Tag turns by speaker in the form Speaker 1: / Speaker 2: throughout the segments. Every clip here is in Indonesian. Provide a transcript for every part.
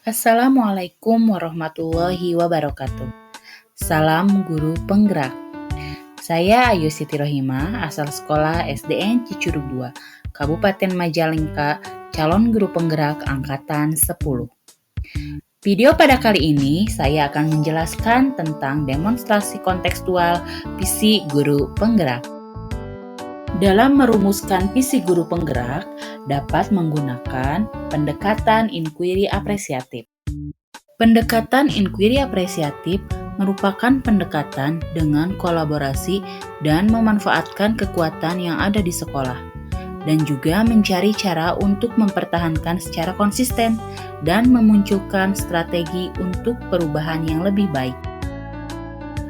Speaker 1: Assalamualaikum warahmatullahi wabarakatuh. Salam guru penggerak. Saya Ayu Siti Rohimah, asal sekolah SDN Cicurug 2, Kabupaten Majalengka, calon guru penggerak angkatan 10. Video pada kali ini saya akan menjelaskan tentang demonstrasi kontekstual visi guru penggerak. Dalam merumuskan visi guru penggerak, dapat menggunakan pendekatan inquiry apresiatif. Pendekatan inquiry apresiatif merupakan pendekatan dengan kolaborasi dan memanfaatkan kekuatan yang ada di sekolah, dan juga mencari cara untuk mempertahankan secara konsisten dan memunculkan strategi untuk perubahan yang lebih baik.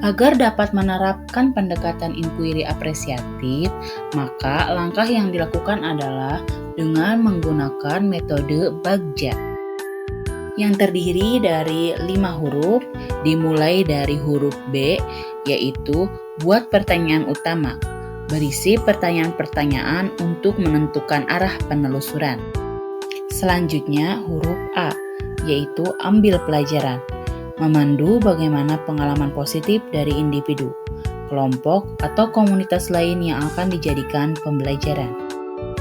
Speaker 1: Agar dapat menerapkan pendekatan inquiry apresiatif, maka langkah yang dilakukan adalah dengan menggunakan metode Bagja yang terdiri dari 5 huruf, dimulai dari huruf B, yaitu buat pertanyaan utama, berisi pertanyaan-pertanyaan untuk menentukan arah penelusuran. Selanjutnya huruf A, yaitu ambil pelajaran, memandu bagaimana pengalaman positif dari individu, kelompok, atau komunitas lain yang akan dijadikan pembelajaran.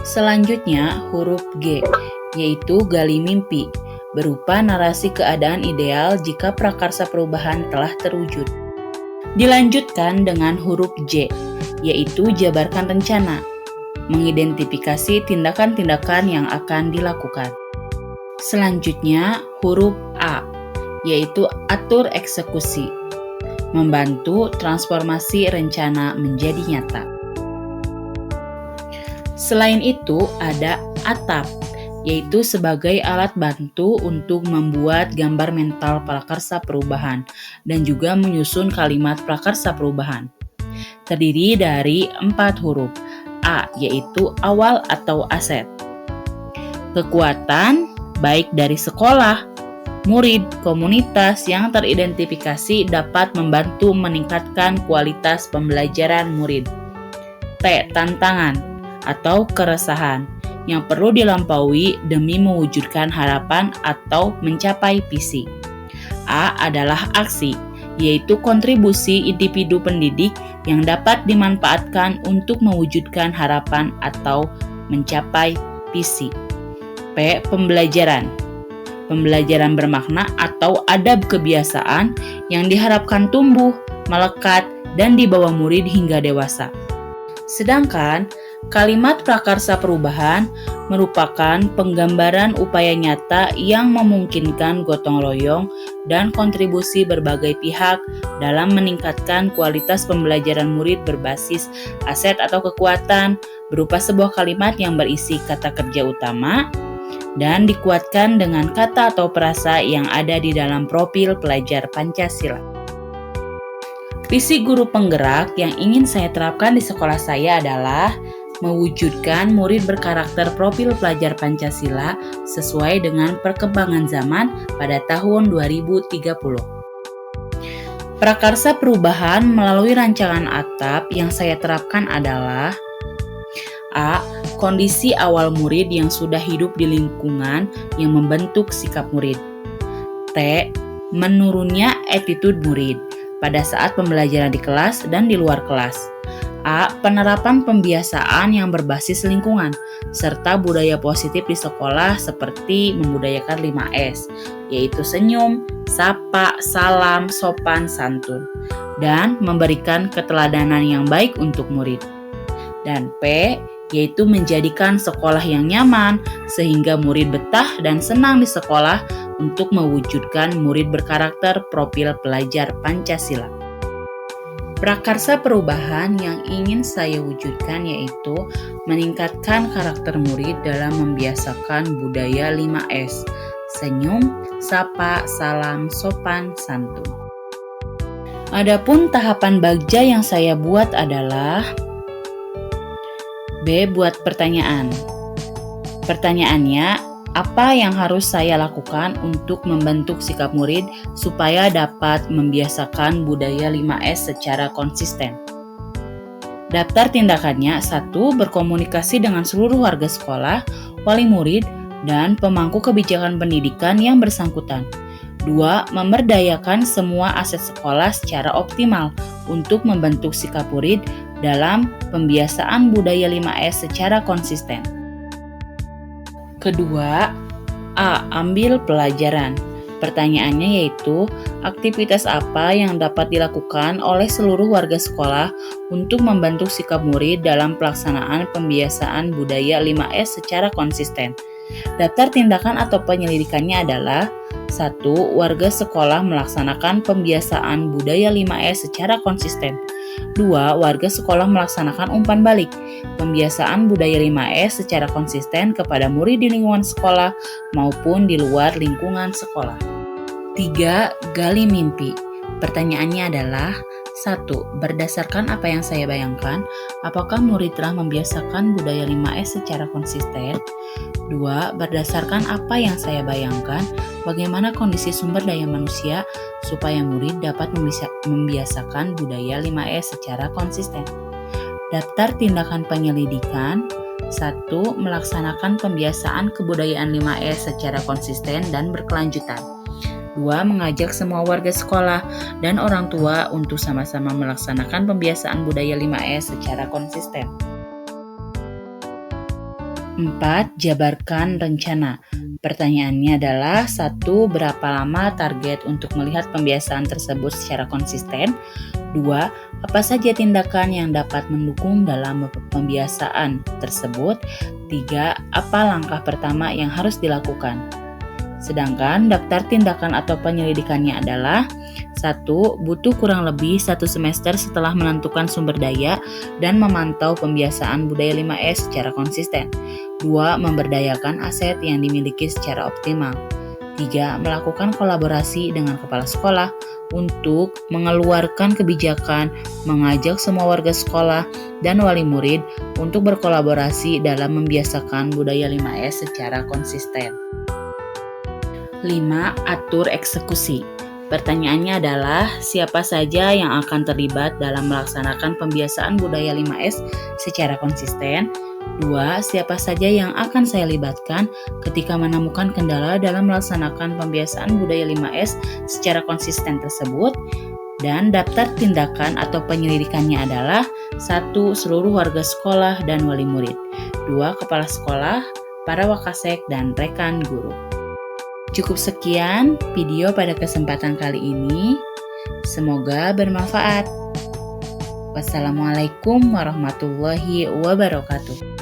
Speaker 1: Selanjutnya huruf G, yaitu gali mimpi, berupa narasi keadaan ideal jika prakarsa perubahan telah terwujud. Dilanjutkan dengan huruf J, yaitu jabarkan rencana, mengidentifikasi tindakan-tindakan yang akan dilakukan. Selanjutnya huruf A, yaitu atur eksekusi, membantu transformasi rencana menjadi nyata. Selain itu ada atap, yaitu sebagai alat bantu untuk membuat gambar mental prakarsa perubahan dan juga menyusun kalimat prakarsa perubahan. Terdiri dari 4 huruf. A, yaitu awal atau aset. Kekuatan baik dari sekolah, murid, komunitas yang teridentifikasi dapat membantu meningkatkan kualitas pembelajaran murid. T, tantangan atau keresahan yang perlu dilampaui demi mewujudkan harapan atau mencapai visi. A adalah aksi, yaitu kontribusi individu pendidik yang dapat dimanfaatkan untuk mewujudkan harapan atau mencapai visi. P, pembelajaran. Pembelajaran bermakna atau adab kebiasaan yang diharapkan tumbuh, melekat, dan dibawa murid hingga dewasa. Sedangkan kalimat prakarsa perubahan merupakan penggambaran upaya nyata yang memungkinkan gotong royong dan kontribusi berbagai pihak dalam meningkatkan kualitas pembelajaran murid berbasis aset atau kekuatan berupa sebuah kalimat yang berisi kata kerja utama dan dikuatkan dengan kata atau frasa yang ada di dalam profil pelajar Pancasila. Visi guru penggerak yang ingin saya terapkan di sekolah saya adalah mewujudkan murid berkarakter profil pelajar Pancasila sesuai dengan perkembangan zaman pada tahun 2030. Prakarsa perubahan melalui rancangan atap yang saya terapkan adalah A, kondisi awal murid yang sudah hidup di lingkungan yang membentuk sikap murid. T, menurunnya attitude murid pada saat pembelajaran di kelas dan di luar kelas. A, penerapan pembiasaan yang berbasis lingkungan, serta budaya positif di sekolah seperti membudayakan 5S, yaitu senyum, sapa, salam, sopan, santun, dan memberikan keteladanan yang baik untuk murid. Dan P, yaitu menjadikan sekolah yang nyaman sehingga murid betah dan senang di sekolah untuk mewujudkan murid berkarakter profil pelajar Pancasila. Prakarsa perubahan yang ingin saya wujudkan yaitu meningkatkan karakter murid dalam membiasakan budaya 5S, senyum, sapa, salam, sopan, santun. Adapun tahapan Bagja yang saya buat adalah B, buat pertanyaan. Pertanyaannya, apa yang harus saya lakukan untuk membentuk sikap murid supaya dapat membiasakan budaya 5S secara konsisten? Daftar tindakannya, 1. Berkomunikasi dengan seluruh warga sekolah, wali murid, dan pemangku kebijakan pendidikan yang bersangkutan. 2. Memberdayakan semua aset sekolah secara optimal untuk membentuk sikap murid dalam pembiasaan budaya 5S secara konsisten. Kedua, A. Ambil pelajaran. Pertanyaannya yaitu, aktivitas apa yang dapat dilakukan oleh seluruh warga sekolah untuk membentuk sikap murid dalam pelaksanaan pembiasaan budaya 5S secara konsisten? Daftar tindakan atau penyelidikannya adalah 1. Warga sekolah melaksanakan pembiasaan budaya 5S secara konsisten. 2. Warga sekolah melaksanakan umpan balik pembiasaan budaya 5S secara konsisten kepada murid di lingkungan sekolah maupun di luar lingkungan sekolah. 3. Gali mimpi. Pertanyaannya adalah 1. Berdasarkan apa yang saya bayangkan, apakah murid telah membiasakan budaya 5S secara konsisten? 2. Berdasarkan apa yang saya bayangkan, bagaimana kondisi sumber daya manusia supaya murid dapat membiasakan budaya 5S secara konsisten? Daftar tindakan penyelidikan. 1. Melaksanakan pembiasaan kebudayaan 5S secara konsisten dan berkelanjutan. 2. Mengajak semua warga sekolah dan orang tua untuk sama-sama melaksanakan pembiasaan budaya 5S secara konsisten. 4. Jabarkan rencana. Pertanyaannya adalah 1. Berapa lama target untuk melihat pembiasaan tersebut secara konsisten? 2. Apa saja tindakan yang dapat mendukung dalam pembiasaan tersebut? 3. Apa langkah pertama yang harus dilakukan? Sedangkan daftar tindakan atau penyelidikannya adalah 1. Butuh kurang lebih 1 semester setelah menentukan sumber daya dan memantau pembiasaan budaya 5S secara konsisten. 2. Memberdayakan aset yang dimiliki secara optimal. 3. Melakukan kolaborasi dengan kepala sekolah untuk mengeluarkan kebijakan, mengajak semua warga sekolah dan wali murid untuk berkolaborasi dalam membiasakan budaya 5S secara konsisten. 5. Atur eksekusi. Pertanyaannya adalah, siapa saja yang akan terlibat dalam melaksanakan pembiasaan budaya 5S secara konsisten? 2. Siapa saja yang akan saya libatkan ketika menemukan kendala dalam melaksanakan pembiasaan budaya 5S secara konsisten tersebut? Dan daftar tindakan atau penyelidikannya adalah 1. Seluruh warga sekolah dan wali murid. 2. Kepala sekolah, para wakasek, dan rekan guru. Cukup sekian video pada kesempatan kali ini. Semoga bermanfaat. Wassalamualaikum warahmatullahi wabarakatuh.